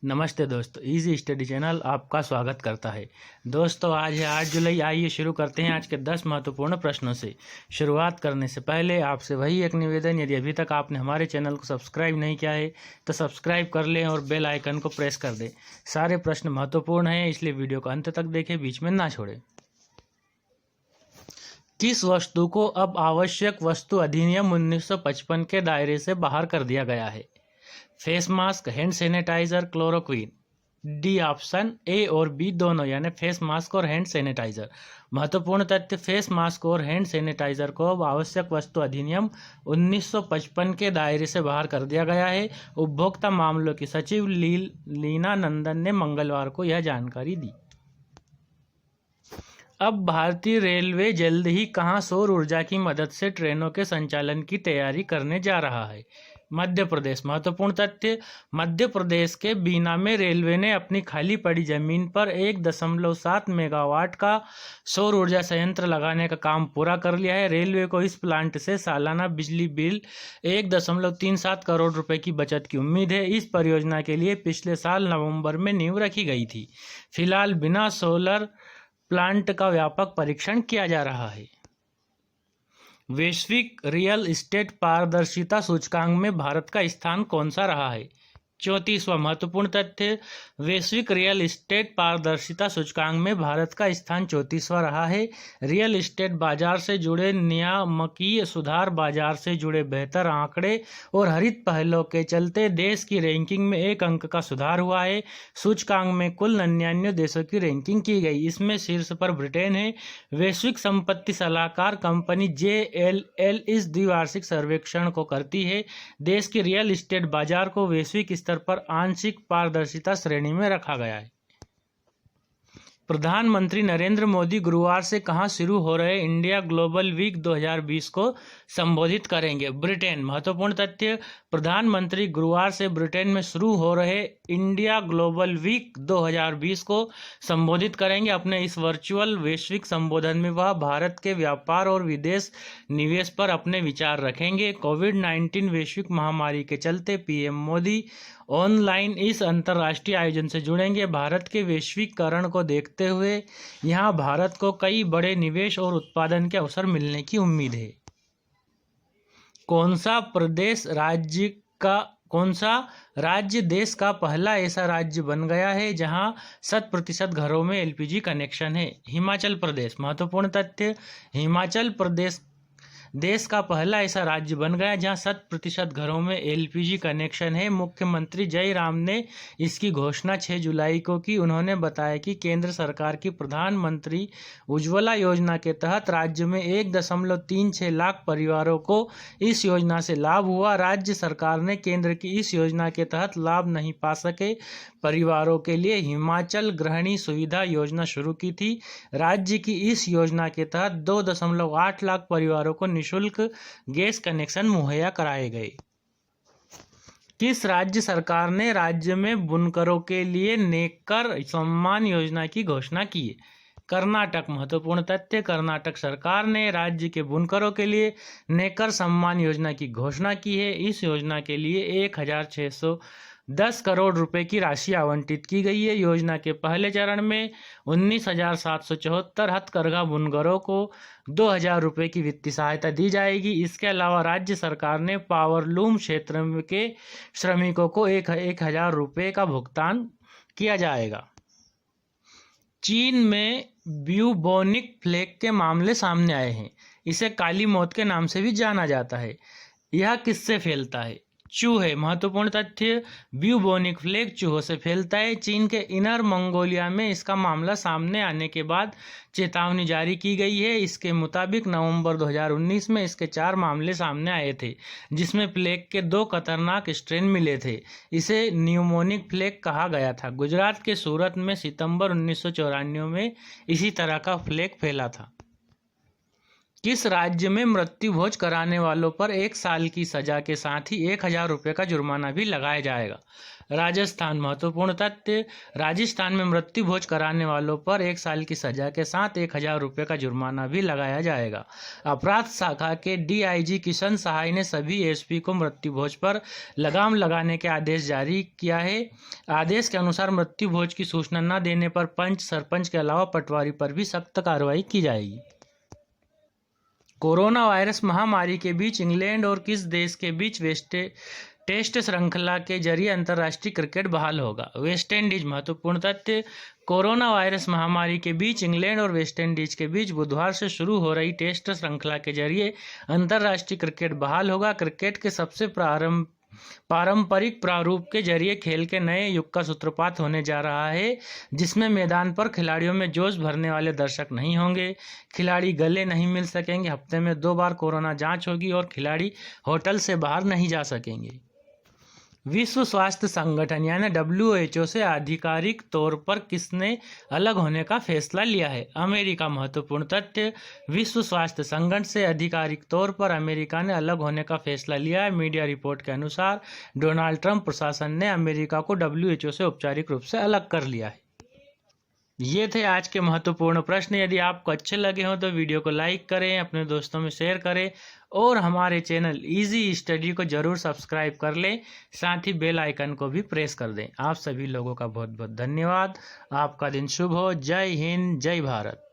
नमस्ते दोस्तों, easy study channel आपका स्वागत करता है। दोस्तों, आज है 8 जुलाई। आइए शुरू करते हैं आज के 10 महत्वपूर्ण प्रश्नों से। शुरुआत करने से पहले आपसे वही एक निवेदन, यदि अभी तक आपने हमारे चैनल को सब्सक्राइब नहीं किया है तो सब्सक्राइब कर लें और बेल आइकन को प्रेस कर दें। सारे प्रश्न महत्वपूर्ण हैं, इसलिए वीडियो को अंत तक देखें, बीच में ना छोड़ें। किस वस्तु को अब आवश्यक वस्तु अधिनियम 1955 के दायरे से बाहर कर दिया गया है? Face mask, hand sanitiser, chloroquine. D option, A और बी दोनों, यानी फेस मास्क और हैंड सैनिटाइजर। महत्वपूर्ण तथ्य, फेस मास्क और हैंड सैनिटाइजर को अब आवश्यक वस्तु अधिनियम 1955 के दायरे से बाहर कर दिया गया है। उपभोक्ता मामलों की सचिव लीना नंदन ने मंगलवार को यह जानकारी दी। अब भारतीय रेलवे जल्द ही कहां सौर ऊर्जा की मदद से ट्रेनों के संचालन की तैयारी करने जा रहा है? मध्य प्रदेश। महत्वपूर्ण तथ्य, मध्य प्रदेश के बीना में रेलवे ने अपनी खाली पड़ी जमीन पर 1.7 मेगावाट का सौर ऊर्जा संयंत्र लगाने का काम पूरा कर लिया है। रेलवे को इस प्लांट से सालाना बिजली बिल 1.37 करोड़ रुपए की बचत की उम्मीद है। इस परियोजना के लिए पिछले साल नवंबर में नींव रखी गई थी। फिलहाल बिना सोलर प्लांट का व्यापक परीक्षण किया जा रहा है। वैश्विक रियल एस्टेट पारदर्शिता सूचकांक में भारत का स्थान कौन सा रहा है? 34वां। महत्वपूर्ण तथ्य, वैश्विक रियल एस्टेट पारदर्शिता सूचकांक में भारत का स्थान 34वां रहा है। रियल एस्टेट बाजार से जुड़े नियामकीय सुधार, बाजार से जुड़े बेहतर आंकड़े और हरित पहलों के चलते देश की रैंकिंग में 1 अंक का सुधार हुआ है। सूचकांक में कुल 99 देशों की रैंकिंग की गई, इसमें शीर्ष पर ब्रिटेन है। वैश्विक संपत्ति सलाहकार कंपनी JLL इस द्विवार्षिक सर्वेक्षण को करती है। देश की रियल एस्टेट बाजार को वैश्विक स्तर पर आंशिक पारदर्शिता श्रेणी में रखा गया है। प्रधानमंत्री नरेंद्र मोदी गुरुवार से कहां शुरू हो रहे इंडिया ग्लोबल वीक 2020 को संबोधित करेंगे? ब्रिटेन। महत्वपूर्ण तथ्य, प्रधानमंत्री गुरुवार से ब्रिटेन में शुरू हो रहे इंडिया ग्लोबल वीक 2020 को संबोधित करेंगे। अपने इस वर्चुअल वैश्विक संबोधन में वह भारत के व्यापार और विदेश निवेश पर अपने विचार रखेंगे। कोविड-19 वैश्विक महामारी के चलते पीएम मोदी ऑनलाइन इस अंतर्राष्ट्रीय आयोजन से जुड़ेंगे। भारत के वैश्वीकरण को देखते हुए यहां भारत को कई बड़े निवेश और उत्पादन के अवसर मिलने की उम्मीद है। कौन सा राज्य देश का पहला ऐसा राज्य बन गया है जहां 100% घरों में LPG कनेक्शन है? हिमाचल प्रदेश। महत्वपूर्ण तथ्य, हिमाचल प्रदेश देश का पहला ऐसा राज्य बन गया जहां 100% घरों में LPG कनेक्शन है। मुख्यमंत्री जयराम ने इसकी घोषणा 6 जुलाई को की। उन्होंने बताया कि केंद्र सरकार की प्रधानमंत्री उज्ज्वला योजना के तहत राज्य में 1.36 लाख परिवारों को इस योजना से लाभ हुआ। राज्य सरकार ने केंद्र की इस योजना के तहत लाभ नहीं पा सके परिवारों के लिए हिमाचल गृहिणी सुविधा योजना शुरू की थी। राज्य की इस योजना के तहत 2.8 लाख परिवारों को निःशुल्क गैस कनेक्शन मुहैया कराए गए। किस राज्य सरकार ने राज्य में बुनकरों के लिए नेकर सम्मान योजना की घोषणा की है? कर्नाटक। महत्वपूर्ण तथ्य, कर्नाटक सरकार ने राज्य के बुनकरों के लिए नेकर सम्मान योजना की घोषणा की है। इस योजना के लिए 1610 करोड़ रुपए की राशि आवंटित की गई है। योजना के पहले चरण में 19,774 हथकरघा बुनकरों को 2,000 रुपए की वित्तीय सहायता दी जाएगी। इसके अलावा राज्य सरकार ने पावरलूम क्षेत्र के श्रमिकों को 1,000 रुपए का भुगतान किया जाएगा। चीन में ब्यूबोनिक प्लेग के मामले सामने आए हैं। इसे काली मौत के नाम से भी जाना जाता है। यह किससे फैलता है? चूहे। महत्वपूर्ण तथ्य, ब्यूबोनिक प्लेग चूहों से फैलता है। चीन के इनर मंगोलिया में इसका मामला सामने आने के बाद चेतावनी जारी की गई है। इसके मुताबिक नवंबर 2019 में इसके 4 मामले सामने आए थे, जिसमें प्लेग के 2 खतरनाक स्ट्रेन मिले थे। इसे न्यूमोनिक प्लेग कहा गया था। गुजरात के सूरत में सितंबर 1994 में इसी तरह का प्लेग फैला था। किस राज्य में मृत्यु भोज कराने वालों पर 1 साल की सजा के साथ ही 1000 रुपये का जुर्माना भी लगाया जाएगा? राजस्थान। महत्वपूर्ण तथ्य, राजस्थान में मृत्यु भोज कराने वालों पर 1 साल की सजा के साथ 1000 रुपये का जुर्माना भी लगाया जाएगा। अपराध शाखा के डीआईजी किशन सहाय ने सभी एसपी को मृत्यु भोज पर लगाम लगाने के आदेश जारी किया है। आदेश के अनुसार मृत्यु भोज की सूचना न देने पर पंच, सरपंच के अलावा पटवारी पर भी सख्त कार्रवाई की जाएगी। कोरोना वायरस महामारी के बीच इंग्लैंड और किस देश के बीच टेस्ट श्रृंखला के जरिए अंतर्राष्ट्रीय क्रिकेट बहाल होगा? West Indies. महत्वपूर्ण तथ्य, कोरोना वायरस महामारी के बीच इंग्लैंड और वेस्ट इंडीज के बीच बुधवार से शुरू हो रही टेस्ट श्रृंखला के जरिए अंतर्राष्ट्रीय क्रिकेट बहाल होगा। क्रिकेट के सबसे पारंपरिक प्रारूप के जरिए खेल के नए युग का सूत्रपात होने जा रहा है, जिसमें मैदान पर खिलाड़ियों में जोश भरने वाले दर्शक नहीं होंगे, खिलाड़ी गले नहीं मिल सकेंगे, हफ्ते में 2 बार कोरोना जांच होगी और खिलाड़ी होटल से बाहर नहीं जा सकेंगे। विश्व स्वास्थ्य संगठन यानी WHO से आधिकारिक तौर पर किसने अलग होने का फैसला लिया है? अमेरिका। महत्वपूर्ण तथ्य, विश्व स्वास्थ्य संगठन से आधिकारिक तौर पर अमेरिका ने अलग होने का फैसला लिया है। मीडिया रिपोर्ट के अनुसार डोनाल्ड ट्रंप प्रशासन ने अमेरिका को WHO से औपचारिक रूप से अलग कर लिया है। ये थे आज के महत्वपूर्ण प्रश्न। यदि आपको अच्छे लगे हों तो वीडियो को लाइक करें, अपने दोस्तों में शेयर करें और हमारे चैनल इजी स्टडी को जरूर सब्सक्राइब कर लें, साथ ही बेल आइकन को भी प्रेस कर दें। आप सभी लोगों का बहुत बहुत धन्यवाद। आपका दिन शुभ हो। जय हिंद, जय भारत।